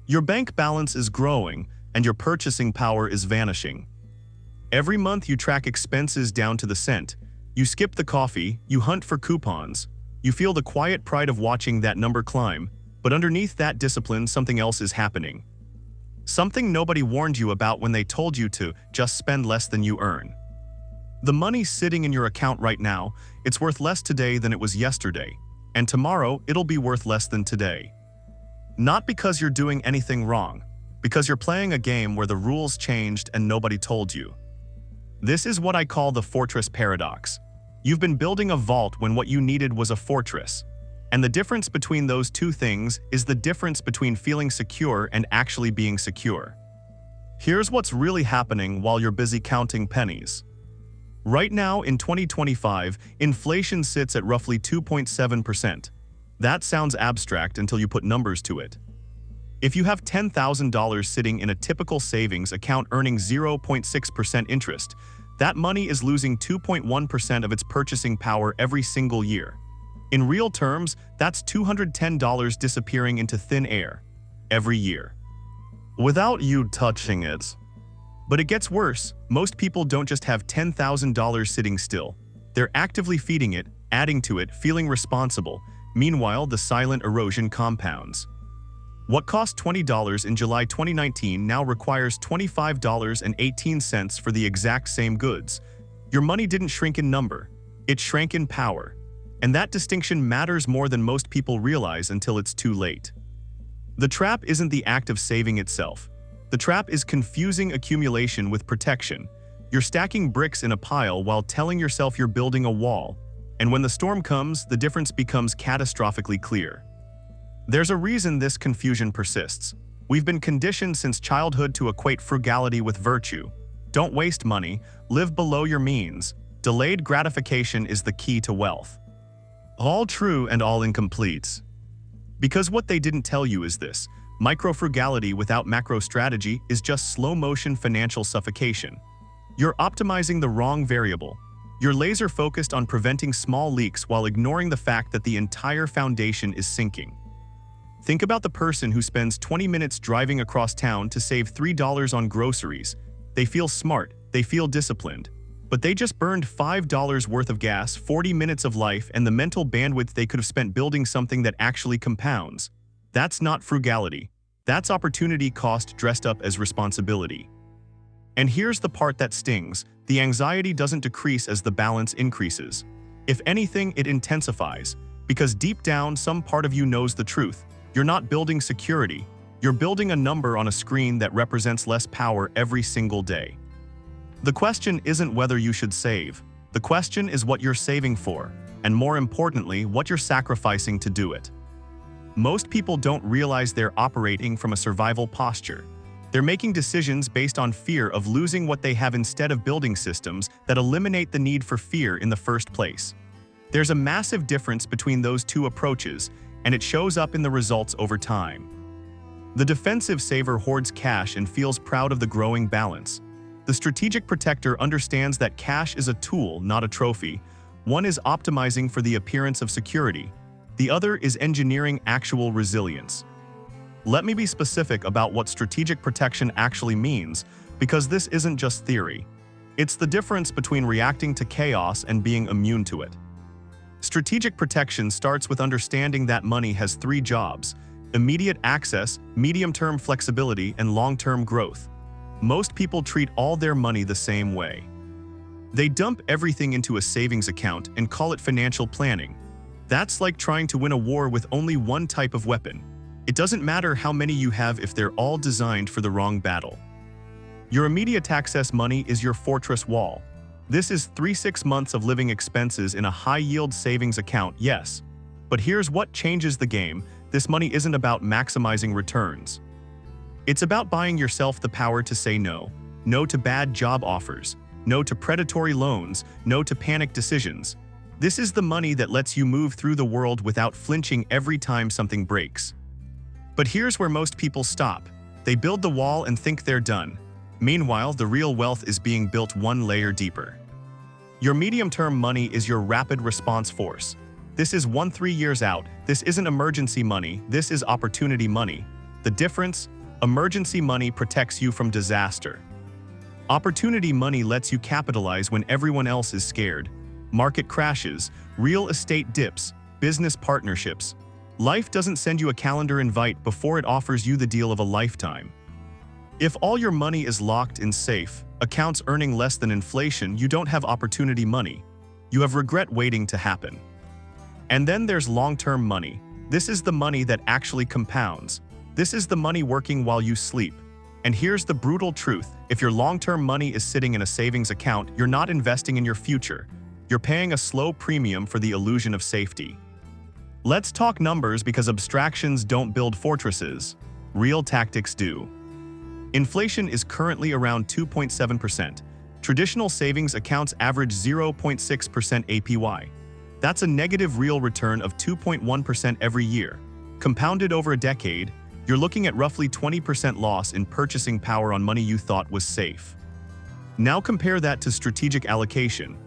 Your bank balance is growing, and your purchasing power is vanishing. Every month you track expenses down to the cent. You skip the coffee, you hunt for coupons. You feel the quiet pride of watching that number climb, but underneath that discipline something else is happening. Something nobody warned you about when they told you to just spend less than you earn. The money sitting in your account right now, it's worth less today than it was yesterday, and tomorrow it'll be worth less than today. Not because you're doing anything wrong, because you're playing a game where the rules changed and nobody told you. This is what I call the fortress paradox. You've been building a vault when what you needed was a fortress. And the difference between those two things is the difference between feeling secure and actually being secure. Here's what's really happening while you're busy counting pennies. Right now in 2025, inflation sits at roughly 2.7%. That sounds abstract until you put numbers to it. If you have $10,000 sitting in a typical savings account earning 0.6% interest, that money is losing 2.1% of its purchasing power every single year. In real terms, that's $210 disappearing into thin air every year, without you touching it. But it gets worse. Most people don't just have $10,000 sitting still. They're actively feeding it, adding to it, feeling responsible. Meanwhile, the silent erosion compounds. What cost $20 in July 2019 now requires $25.18 for the exact same goods. Your money didn't shrink in number, it shrank in power. And that distinction matters more than most people realize until it's too late. The trap isn't the act of saving itself. The trap is confusing accumulation with protection. You're stacking bricks in a pile while telling yourself you're building a wall. And when the storm comes, the difference becomes catastrophically clear. There's a reason this confusion persists. We've been conditioned since childhood to equate frugality with virtue. Don't waste money, live below your means. Delayed gratification is the key to wealth. All true and all incomplete. Because what they didn't tell you is this: micro-frugality without macro strategy is just slow-motion financial suffocation. You're optimizing the wrong variable. You're laser-focused on preventing small leaks while ignoring the fact that the entire foundation is sinking. Think about the person who spends 20 minutes driving across town to save $3 on groceries. They feel smart, they feel disciplined. But they just burned $5 worth of gas, 40 minutes of life, and the mental bandwidth they could have spent building something that actually compounds. That's not frugality. That's opportunity cost dressed up as responsibility. And here's the part that stings: the anxiety doesn't decrease as the balance increases. If anything, it intensifies. Because deep down, some part of you knows the truth. You're not building security. You're building a number on a screen that represents less power every single day. The question isn't whether you should save. The question is what you're saving for, and more importantly, what you're sacrificing to do it. Most people don't realize they're operating from a survival posture. They're making decisions based on fear of losing what they have instead of building systems that eliminate the need for fear in the first place. There's a massive difference between those two approaches, and it shows up in the results over time. The defensive saver hoards cash and feels proud of the growing balance. The strategic protector understands that cash is a tool, not a trophy. One is optimizing for the appearance of security. The other is engineering actual resilience. Let me be specific about what strategic protection actually means, because this isn't just theory. It's the difference between reacting to chaos and being immune to it. Strategic protection starts with understanding that money has three jobs: immediate access, medium-term flexibility, and long-term growth. Most people treat all their money the same way. They dump everything into a savings account and call it financial planning. That's like trying to win a war with only one type of weapon. It doesn't matter how many you have if they're all designed for the wrong battle. Your immediate access money is your fortress wall. This is 3-6 months of living expenses in a high-yield savings account, yes. But here's what changes the game: this money isn't about maximizing returns. It's about buying yourself the power to say no. No to bad job offers. No to predatory loans. No to panic decisions. This is the money that lets you move through the world without flinching every time something breaks. But here's where most people stop. They build the wall and think they're done. Meanwhile, the real wealth is being built one layer deeper. Your medium-term money is your rapid response force. This is 1-3 years out. This isn't emergency money. This is opportunity money. The difference? Emergency money protects you from disaster. Opportunity money lets you capitalize when everyone else is scared. Market crashes, real estate dips, business partnerships. Life doesn't send you a calendar invite before it offers you the deal of a lifetime. If all your money is locked in safe accounts earning less than inflation, you don't have opportunity money. You have regret waiting to happen. And then there's long-term money. This is the money that actually compounds. This is the money working while you sleep. And here's the brutal truth. If your long-term money is sitting in a savings account, you're not investing in your future. You're paying a slow premium for the illusion of safety. Let's talk numbers, because abstractions don't build fortresses. Real tactics do. Inflation is currently around 2.7%. Traditional savings accounts average 0.6% APY. That's a negative real return of 2.1% every year. Compounded over a decade, you're looking at roughly 20% loss in purchasing power on money you thought was safe. Now compare that to strategic allocation.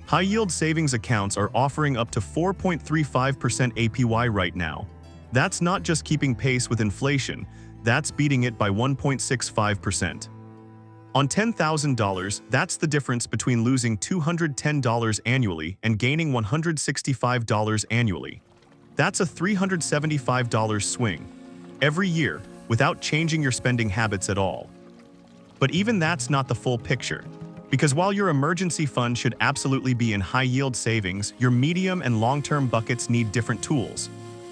High-yield savings accounts are offering up to 4.35% APY right now. That's not just keeping pace with inflation, that's beating it by 1.65%. On $10,000, that's the difference between losing $210 annually and gaining $165 annually. That's a $375 swing every year without changing your spending habits at all. But even that's not the full picture. Because while your emergency fund should absolutely be in high-yield savings, your medium and long-term buckets need different tools.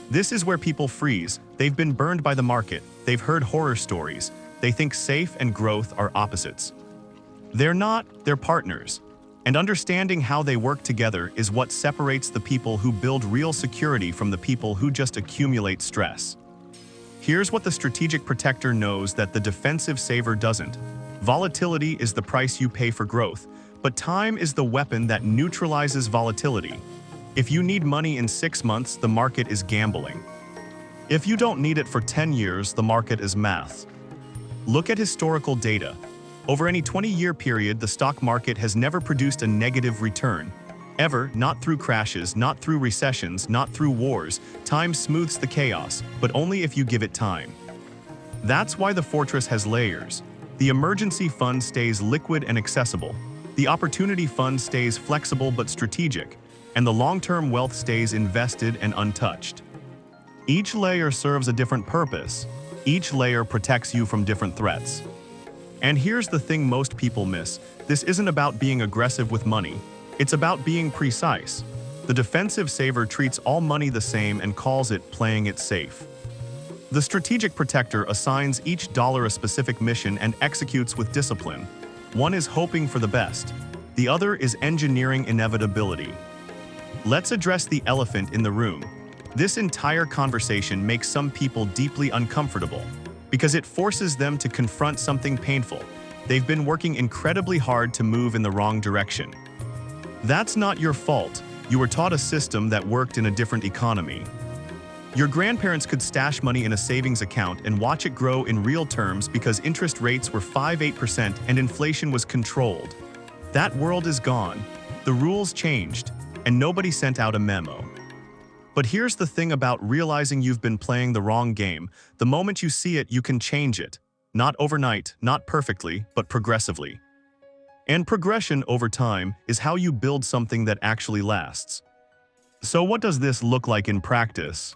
This is where people freeze. They've been burned by the market. They've heard horror stories. They think safe and growth are opposites. They're not, they're partners. And understanding how they work together is what separates the people who build real security from the people who just accumulate stress. Here's what the strategic protector knows that the defensive saver doesn't. Volatility is the price you pay for growth, but time is the weapon that neutralizes volatility. If you need money in 6 months, the market is gambling. If you don't need it for 10 years, the market is math. Look at historical data. Over any 20-year period, the stock market has never produced a negative return. Ever, not through crashes, not through recessions, not through wars. Time smooths the chaos, but only if you give it time. That's why the fortress has layers. The emergency fund stays liquid and accessible. The opportunity fund stays flexible but strategic. And the long-term wealth stays invested and untouched. Each layer serves a different purpose. Each layer protects you from different threats. And here's the thing most people miss. This isn't about being aggressive with money. It's about being precise. The defensive saver treats all money the same and calls it playing it safe. The strategic protector assigns each dollar a specific mission and executes with discipline. One is hoping for the best. The other is engineering inevitability. Let's address the elephant in the room. This entire conversation makes some people deeply uncomfortable because it forces them to confront something painful. They've been working incredibly hard to move in the wrong direction. That's not your fault. You were taught a system that worked in a different economy. Your grandparents could stash money in a savings account and watch it grow in real terms because interest rates were 5-8% and inflation was controlled. That world is gone. The rules changed, and nobody sent out a memo. But here's the thing about realizing you've been playing the wrong game. The moment you see it, you can change it. Not overnight, not perfectly, but progressively. And progression over time is how you build something that actually lasts. So what does this look like in practice?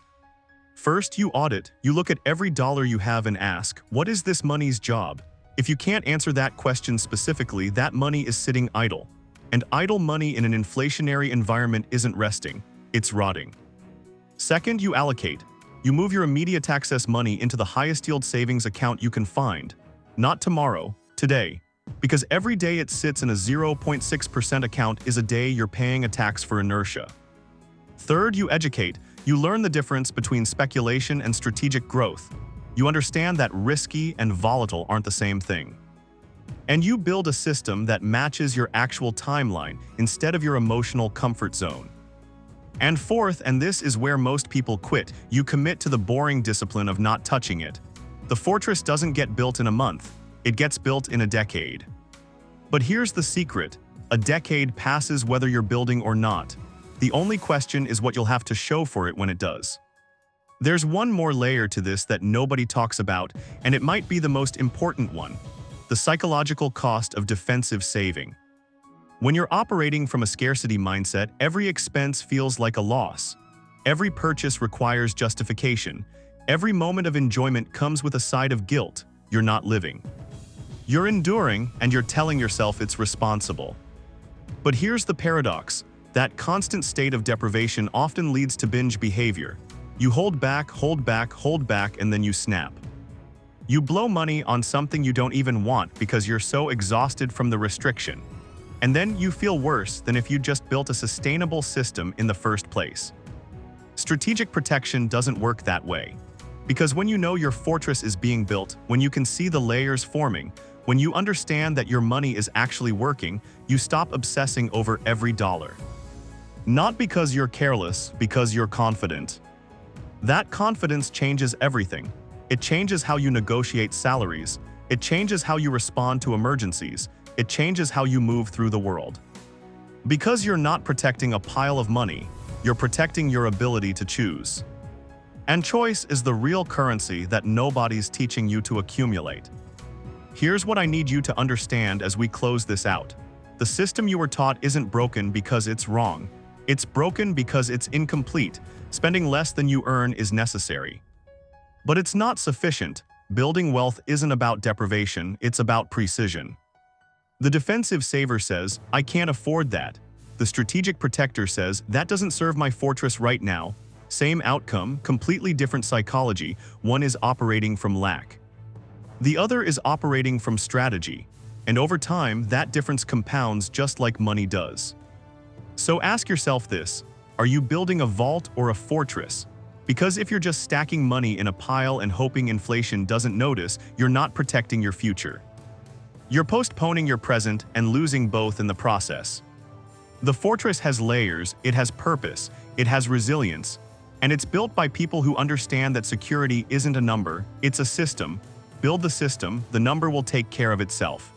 First, you audit. You look at every dollar you have and ask, what is this money's job? If you can't answer that question specifically, that money is sitting idle. And idle money in an inflationary environment isn't resting, it's rotting. Second, you allocate. You move your immediate access money into the highest yield savings account you can find. Not tomorrow, today. Because every day it sits in a 0.6% account is a day you're paying a tax for inertia. Third, you educate. You learn the difference between speculation and strategic growth. You understand that risky and volatile aren't the same thing. And you build a system that matches your actual timeline instead of your emotional comfort zone. And fourth, and this is where most people quit, you commit to the boring discipline of not touching it. The fortress doesn't get built in a month, it gets built in a decade. But here's the secret, a decade passes whether you're building or not. The only question is what you'll have to show for it when it does. There's one more layer to this that nobody talks about, and it might be the most important one: the psychological cost of defensive saving. When you're operating from a scarcity mindset, every expense feels like a loss. Every purchase requires justification. Every moment of enjoyment comes with a side of guilt. You're not living. You're enduring, and you're telling yourself it's responsible. But here's the paradox: that constant state of deprivation often leads to binge behavior. You hold back, and then you snap. You blow money on something you don't even want because you're so exhausted from the restriction. And then you feel worse than if you just built a sustainable system in the first place. Strategic protection doesn't work that way. Because when you know your fortress is being built, when you can see the layers forming, when you understand that your money is actually working, you stop obsessing over every dollar. Not because you're careless, because you're confident. That confidence changes everything. It changes how you negotiate salaries. It changes how you respond to emergencies. It changes how you move through the world. Because you're not protecting a pile of money, you're protecting your ability to choose. And choice is the real currency that nobody's teaching you to accumulate. Here's what I need you to understand as we close this out. The system you were taught isn't broken because it's wrong. It's broken because it's incomplete. Spending less than you earn is necessary. But it's not sufficient. Building wealth isn't about deprivation, it's about precision. The defensive saver says, "I can't afford that." The strategic protector says, "That doesn't serve my fortress right now." Same outcome, completely different psychology. One is operating from lack. The other is operating from strategy. And over time, that difference compounds just like money does. So ask yourself this: are you building a vault or a fortress? Because if you're just stacking money in a pile and hoping inflation doesn't notice, you're not protecting your future. You're postponing your present and losing both in the process. The fortress has layers, it has purpose, it has resilience, and it's built by people who understand that security isn't a number, it's a system. Build the system, the number will take care of itself.